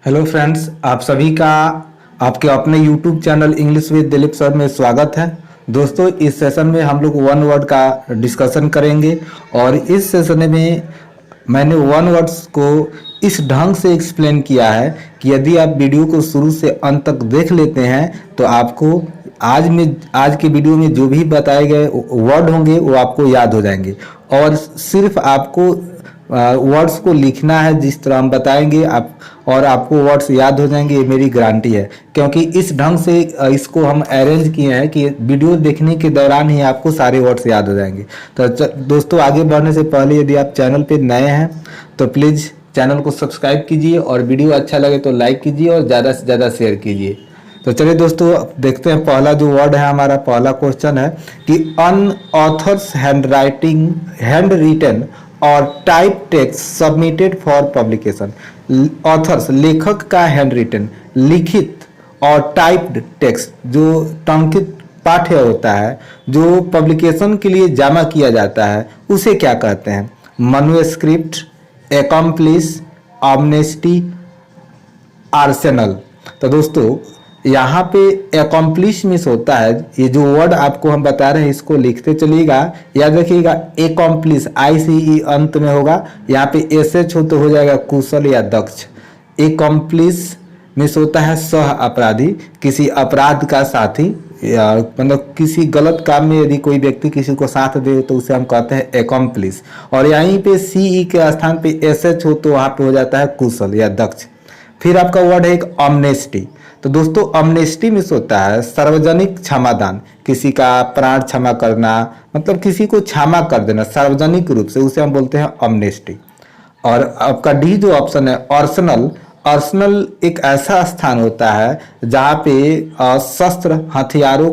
Hello friends, आप सभी का आपके अपने YouTube channel English with Dilip sir में स्वागत है। दोस्तों, इस सेशन में हम लोग वन वर्ड का डिस्कशन करेंगे और इस सेशन में मैंने वन वर्ड्स को इस ढंग से एक्सप्लेन किया है कि यदि आप वीडियो को शुरू से अंत तक देख लेते हैं तो आपको आज के वीडियो में जो भी बताए गए वर्ड होंगे वो आपको याद हो जाएंगे और सिर्फ आपको वर्ड्स को लिखना है जिस तरह हम बताएंगे आप, और आपको वर्ड्स याद हो जाएंगे, ये मेरी गारंटी है। क्योंकि इस ढंग से इसको हम अरेंज किए हैं कि वीडियो देखने के दौरान ही आपको सारे वर्ड्स याद हो जाएंगे। तो दोस्तों, आगे बढ़ने से पहले यदि आप चैनल पे नए हैं तो प्लीज़ चैनल को सब्सक्राइब कीजिए और वीडियो अच्छा लगे तो लाइक कीजिए और ज़्यादा से ज़्यादा शेयर कीजिए। तो चलिए दोस्तों, देखते हैं पहला जो वर्ड है, हमारा पहला क्वेश्चन है कि अन ऑथर्स हैंड रिटन और type text submitted for publication. Authors लेखक का हैंड रिटन लिखित और टाइप्ड टेक्स्ट जो टंकित पाठ्य होता है जो पब्लिकेशन के लिए जमा किया जाता है उसे क्या कहते हैं? Manuscript, accomplish, amnesty, arsenal. तो दोस्तों, यहाँ पे एकम्प्लिश मिस होता है। ये जो वर्ड आपको हम बता रहे हैं इसको लिखते चलिएगा, याद रखिएगा। एकम्प्लिश ICE अंत में होगा, यहाँ पे SH हो तो हो जाएगा कुशल या दक्ष। एकम्प्लिश मिस होता है सह अपराधी, किसी अपराध का साथी, या मतलब किसी गलत काम में यदि कोई व्यक्ति किसी को साथ दे तो उसे हम कहते हैं एकम्प्लिश। और यहीं पे CE के स्थान पे SH हो तो वहाँ पे हो जाता है कुशल या दक्ष। फिर आपका वर्ड है एक अमनेस्टी। तो दोस्तों, अमनेस्टी मिस होता है सार्वजनिक क्षमादान, किसी का प्राण क्षमा करना, मतलब किसी को क्षमा कर देना सार्वजनिक रूप से, उसे हम बोलते हैं अमनेस्टी। और आपका डी जो ऑप्शन है अर्सनल। अर्सनल एक ऐसा स्थान होता है जहाँ पे शस्त्र हथियारों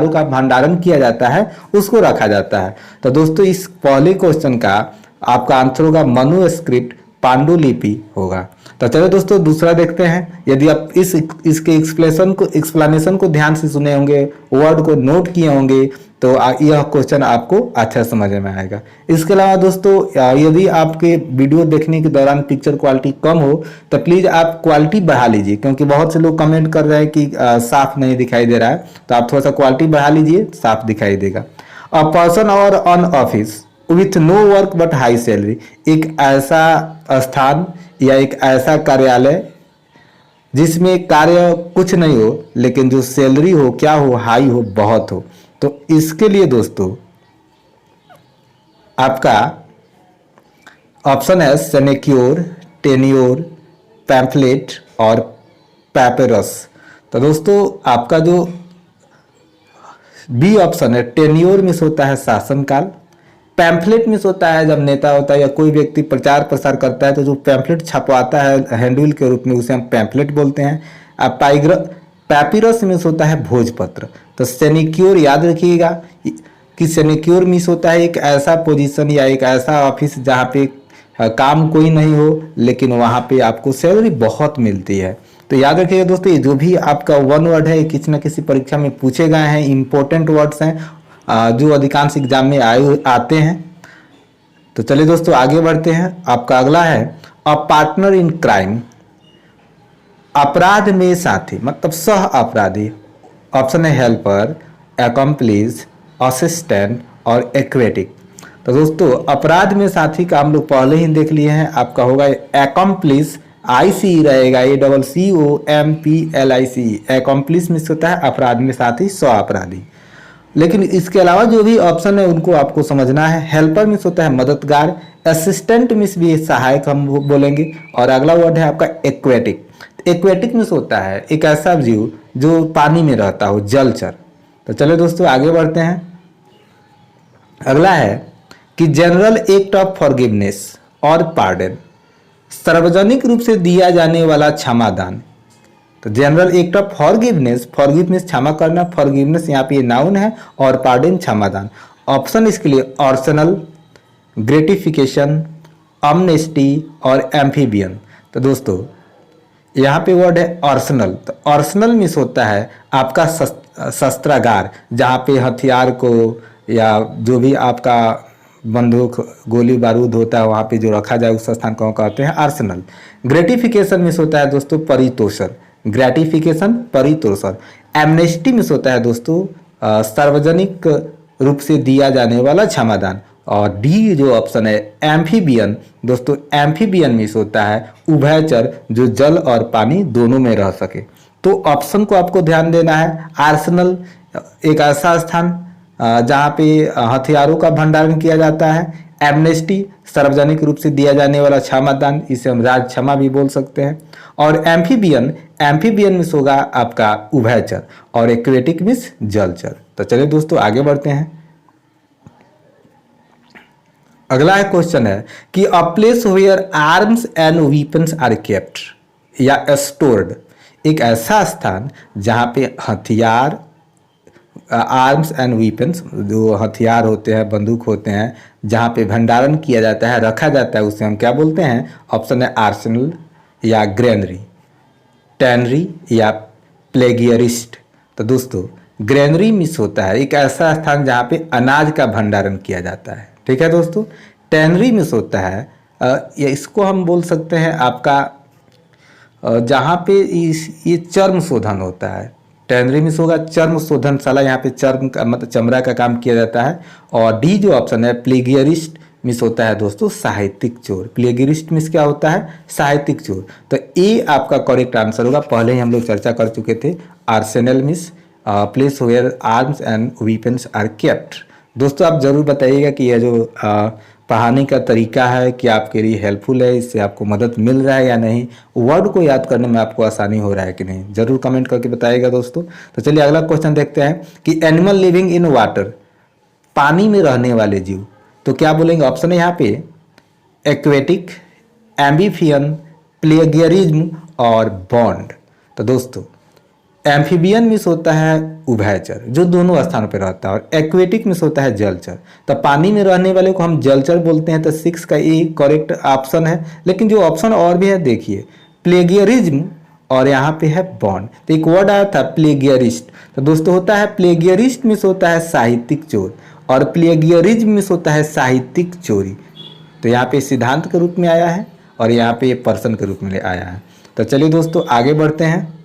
का भंडारण किया जाता है, उसको रखा जाता है। तो दोस्तों, इस पहले क्वेश्चन का आपका आंसर होगा मैन्युस्क्रिप्ट, पांडुलिपि होगा। तो चलो दोस्तों, दूसरा देखते हैं। यदि आप इसके एक्सप्लेनेशन को ध्यान से सुने होंगे, वर्ड को नोट किए होंगे तो यह क्वेश्चन आपको अच्छा समझ में आएगा। इसके अलावा दोस्तों, यदि आपके वीडियो देखने के दौरान पिक्चर क्वालिटी कम हो तो प्लीज़ आप क्वालिटी बढ़ा लीजिए, क्योंकि बहुत से लोग कमेंट कर रहे हैं कि साफ नहीं दिखाई दे रहा है। तो आप थोड़ा सा क्वालिटी बढ़ा लीजिए, साफ दिखाई देगा। A person or an office with no work but high salary. एक ऐसा स्थान या एक ऐसा कार्यालय जिसमें कार्य कुछ नहीं हो लेकिन जो सैलरी हो, क्या हो, हाई हो, बहुत हो। तो इसके लिए दोस्तों आपका ऑप्शन है सेनेक्योर, टेन्योर, पैम्फलेट और पैपेरस। तो दोस्तों, आपका जो बी ऑप्शन है टेन्योर मिस होता है शासनकाल। पैम्फलेट मिस होता है जब नेता होता है या कोई व्यक्ति प्रचार प्रसार करता है तो जो पैम्फलेट छपवाता है हैंडबिल के रूप में, उसे हम पैम्फलेट बोलते हैं। अब पैपिरस मिस होता है भोजपत्र। तो सेनिक्योर याद रखिएगा कि सेनिक्योर मिस होता है एक ऐसा पोजीशन या एक ऐसा ऑफिस जहाँ पे काम कोई नहीं हो लेकिन वहाँ पे आपको सैलरी बहुत मिलती है। तो याद रखिएगा दोस्तों, ये जो भी आपका वन वर्ड है किसी न किसी परीक्षा में पूछे गए हैं, इंपॉर्टेंट वर्ड्स हैं जो अधिकांश एग्जाम में आते हैं। तो चलिए दोस्तों, आगे बढ़ते हैं। आपका अगला है अ पार्टनर इन क्राइम। अपराध में साथी मतलब सह अपराधी। ऑप्शन है हेल्पर, एकम्प्लिस, असिस्टेंट और एक्वेटिक। तो दोस्तों, अपराध में साथी का हम लोग पहले ही देख लिए हैं। आपका होगा एकम्प्लिस, ICE रहेगा, ACCOMPLICE। एकम्प्लिस मिस होता है अपराध में साथी, सह अपराधी। लेकिन इसके अलावा जो भी ऑप्शन है उनको आपको समझना है। हेल्पर मिस होता है मददगार, असिस्टेंट मिस भी सहायक हम बोलेंगे। और अगला वर्ड है आपका एक्वेटिक। एक्वेटिक मिस होता है एक ऐसा जीव जो पानी में रहता हो, जलचर। तो चलो दोस्तों, आगे बढ़ते हैं। अगला है कि जनरल एक्ट ऑफ फॉरगिवनेस और पार्डन, सार्वजनिक रूप से दिया जाने वाला क्षमादान। तो जनरल एक्ट ऑफ फॉरगिवनेस क्षमा करना, फॉरगिवनेस यहाँ पे नाउन है और पार्डन क्षमादान। ऑप्शन इसके लिए ऑर्सनल, ग्रेटिफिकेशन, अमनेस्टी और एम्फीबियन। तो दोस्तों, यहाँ पे वर्ड है ऑर्सनल। तो ऑर्सनल मिस होता है आपका शस्त्रागार, जहाँ पे हथियार को या जो भी आपका बंदूक गोली बारूद होता है वहाँ पे जो रखा जाए उस स्थान को कहते हैं आर्सेनल। ग्रेटिफिकेशन मिस होता है दोस्तों परितोषण, ग्रेटिफिकेशन परितोषण। एमनेस्टी मिस होता है दोस्तों सार्वजनिक रूप से दिया जाने वाला क्षमादान। और डी जो ऑप्शन है एम्फीबियन, दोस्तों एम्फीबियन मिस होता है उभयचर जो जल और पानी दोनों में रह सके। तो ऑप्शन को आपको ध्यान देना है। आर्सेनल एक ऐसा स्थान जहाँ पे हथियारों का भंडारण किया जाता है। एमनेस्टी सार्वजनिक रूप से दिया जाने वाला क्षमादान, इसे हम राज क्षमा भी बोल सकते हैं। और एम्फीबियन, एम्फीबियन मिस होगा आपका उभयचर और एक्वेटिक मिस जलचर। तो चलिए दोस्तों आगे बढ़ते हैं। अगला क्वेश्चन है कि a place where arms and weapons are kept या स्टोर्ड, एक ऐसा स्थान जहाँ पे हथियार आर्म्स एंड वीपन्स जो हथियार होते हैं बंदूक होते हैं जहाँ पे भंडारण किया जाता है रखा जाता है उसे हम क्या बोलते हैं। ऑप्शन है आर्सेनल या ग्रेनरी, टैनरी या प्लेगियरिस्ट। तो दोस्तों ग्रेनरी मिस होता है एक ऐसा स्थान जहाँ पे अनाज का भंडारण किया जाता है, ठीक है दोस्तों। टैनरी मिस होता है या इसको हम बोल सकते हैं आपका जहाँ पे ये चर्म शोधन होता है। टैनरी मिस होगा चर्म शोधनशाला, यहाँ पे चर्म का मतलब चमड़ा का काम किया जाता है। और डी जो ऑप्शन है प्लेगियरिस्ट मिस होता है दोस्तों साहित्यिक चोर। प्लेगियरिस्ट मिस क्या होता है साहित्यिक चोर। तो ए आपका करेक्ट आंसर होगा। पहले ही हम लोग चर्चा कर चुके थे। Arsenal means place where arms and weapons are kept. दोस्तों आप जरूर बताइएगा कि यह जो पढ़ाने का तरीका है कि आपके लिए हेल्पफुल है, इससे आपको मदद मिल रहा है या नहीं, वर्ड को याद करने में आपको आसानी हो रहा है कि नहीं, जरूर कमेंट करके बताइएगा दोस्तों। तो चलिए अगला क्वेश्चन देखते हैं कि एनिमल लिविंग इन वाटर, पानी में रहने वाले जीव। तो क्या बोलेंगे, ऑप्शन है यहाँ पे एक्वेटिक, एम्बीफियन, प्लेगियरिज्म और बॉन्ड। तो दोस्तों एम्फीबियन मिस होता है उभयचर जो दोनों स्थानों पर रहता है, और एक्वेटिक मिस होता है जलचर। तो पानी में रहने वाले को हम जलचर बोलते हैं। तो 6 का ए करेक्ट ऑप्शन है। लेकिन जो ऑप्शन और भी है देखिए प्लेगियरिज्म और यहाँ पे है बॉन्ड। तो एक वर्ड आया था प्लेगियरिस्ट। तो दोस्तों होता है प्लेगियरिस्ट मिस होता है साहित्यिक चोर और प्लेगियरिज्म मिस होता है साहित्यिक चोरी। तो यहाँ पे सिद्धांत के रूप में आया है और यहाँ पे पर्सन के रूप में आया है। तो चलिए दोस्तों आगे बढ़ते हैं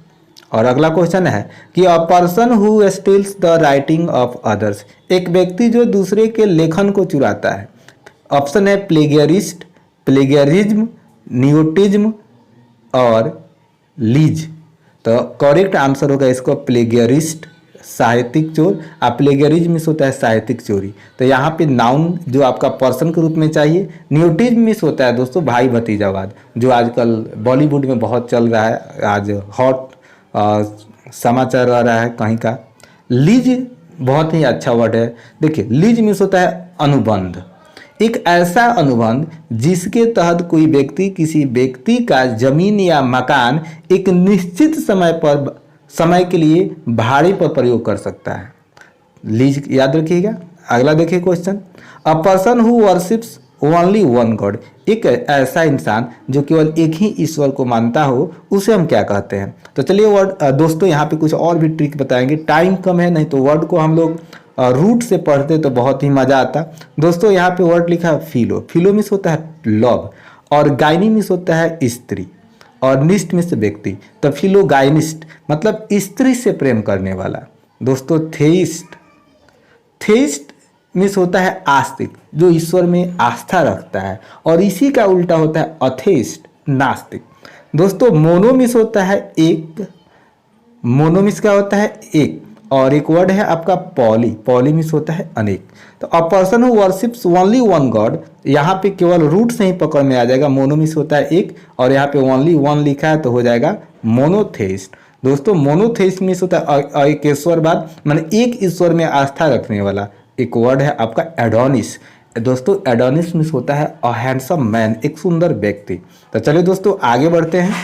और अगला क्वेश्चन है कि a person who steels the writing of others, एक व्यक्ति जो दूसरे के लेखन को चुराता है। ऑप्शन है प्लेगियरिस्ट, प्लेगियरिज्म, नियोटिज्म और लीज। तो करेक्ट आंसर होगा इसको प्लेगियरिस्ट साहित्यिक चोर। प्लेगियरिज्म मिस होता है साहित्यिक चोरी। तो यहाँ पे नाउन जो आपका पर्सन के रूप में चाहिए। नियोटिज्म मिस होता है दोस्तों भाई भतीजावाद जो आजकल बॉलीवुड में बहुत चल रहा है, आज हॉट समाचार आ रहा है कहीं का। लीज बहुत ही अच्छा वर्ड है। देखिए लीज मिस होता है अनुबंध, एक ऐसा अनुबंध जिसके तहत कोई व्यक्ति किसी व्यक्ति का जमीन या मकान एक निश्चित समय के लिए भाड़े पर प्रयोग कर सकता है। लीज याद रखिएगा। अगला देखिए question, a person who worships only one God, एक ऐसा इंसान जो केवल एक ही ईश्वर को मानता हो उसे हम क्या कहते हैं। तो चलिए वर्ड दोस्तों यहाँ पे कुछ और भी ट्रिक बताएंगे, टाइम कम है नहीं तो वर्ड को हम लोग रूट से पढ़ते तो बहुत ही मजा आता। दोस्तों यहाँ पे वर्ड लिखा है फिलो, फिलो मिस होता है लव और गायनी मिस होता है स्त्री और निष्ठ मिस व्यक्ति। तो फिलो गायनिस्ट मतलब स्त्री से प्रेम करने वाला। दोस्तों थेइस्ट, थेइस्ट मिस होता है आस्तिक जो ईश्वर में आस्था रखता है और इसी का उल्टा होता है अथेइस्ट नास्तिक। दोस्तों मोनो मिस होता है एक, मोनो मिस क्या होता है एक, और एक वर्ड है आपका पॉली, पॉली मिस होता है अनेक। तो a person who worships only one God, यहाँ पे केवल रूट से ही पकड़ में आ जाएगा। मोनो मिस होता है एक और यहाँ पे ओनली वन लिखा है तो हो जाएगा मोनोथेइस्ट। दोस्तों मोनोथेइस्ट मिस होता है एक ईश्वरवाद माने एक ईश्वर में आस्था रखने वाला। एक वर्ड है आपका एडोनिस। दोस्तों एडोनिस मिस होता है अ हैंडसम मैन, एक सुंदर व्यक्ति। तो चलिए दोस्तों आगे बढ़ते हैं।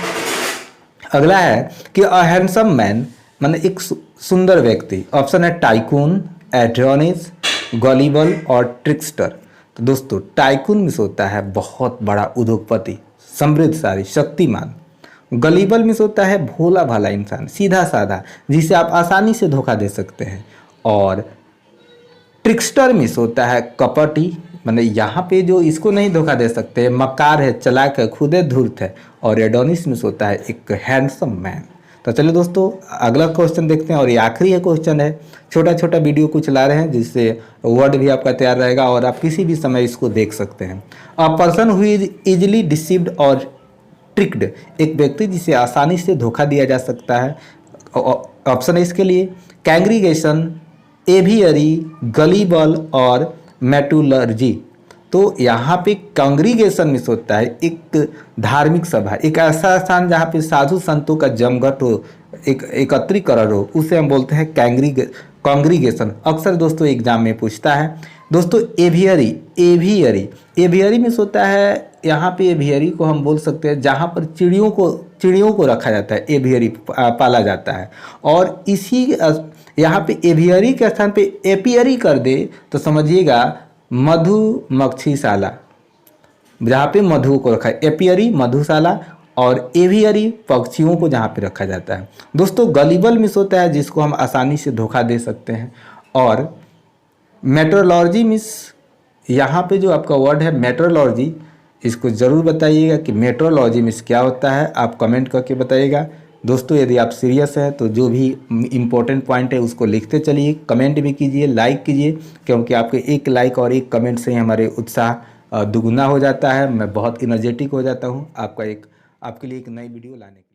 अगला है कि अ हैंडसम मैन माने एक सुंदर व्यक्ति। ऑप्शन है टाइकून, एडोनिस, गॉलीबल और ट्रिक्स्टर। तो दोस्तों टाइकून मिस होता है बहुत बड़ा उद्योगपति, समृद्धशाली, शक्तिमान। गॉलीबल मिस होता है भोला भाला इंसान, सीधा साधा, जिसे आप आसानी से धोखा दे सकते हैं। और ट्रिक्स्टर मिस होता है कपटी, मैंने यहाँ पे जो इसको नहीं धोखा दे सकते, मक्कार है, चालाक है, खुदे धूर्त है, और एडोनिस मीन्स होता है एक हैंडसम मैन। तो चलिए दोस्तों अगला क्वेश्चन देखते हैं, और ये आखिरी है क्वेश्चन है। छोटा छोटा वीडियो कुछ ला रहे हैं जिससे वर्ड भी आपका तैयार रहेगा और आप किसी भी समय इसको देख सकते हैं। A person who is easily deceived और ट्रिक्ड, एक व्यक्ति जिसे आसानी से धोखा दिया जा सकता है। ऑप्शन है इसके लिए कैंग्रीगेशन, एवियरी, गलीबल और मेटुलर्जी। तो यहाँ पे कांग्रीगेशन मिस होता है एक धार्मिक सभा, एक ऐसा स्थान जहाँ पे साधु संतों का जमघट हो, एक एकत्रीकरण हो, उसे हम बोलते हैं कांग्रीगेशन। अक्सर दोस्तों एग्जाम में पूछता है। दोस्तों एवियरी, एवियरी मिस होता है, यहाँ पे एवियरी को हम बोल सकते हैं जहाँ पर चिड़ियों को रखा जाता है, एवियरी पाला जाता है। और इसी यहाँ पे एवियरी के स्थान पे एपियरी कर दे तो समझिएगा मधुमक्खीशाला, जहाँ पे मधु को रखा है, एपियरी मधुशाला, और एवियरी पक्षियों को जहाँ पे रखा जाता है। दोस्तों गलीबल मिस होता है जिसको हम आसानी से धोखा दे सकते हैं। और मेट्रोलॉजी मिस, यहाँ पे जो आपका वर्ड है मेट्रोलॉजी, इसको ज़रूर बताइएगा कि मेट्रोलॉजी मिस क्या होता है, आप कमेंट करके बताइएगा। दोस्तों यदि आप सीरियस हैं तो जो भी इम्पोर्टेंट पॉइंट है उसको लिखते चलिए, कमेंट भी कीजिए, लाइक कीजिए, क्योंकि आपके एक लाइक और एक कमेंट से ही हमारे उत्साह दुगुना हो जाता है। मैं बहुत एनर्जेटिक हो जाता हूँ आपके लिए एक नई वीडियो लाने के लिए।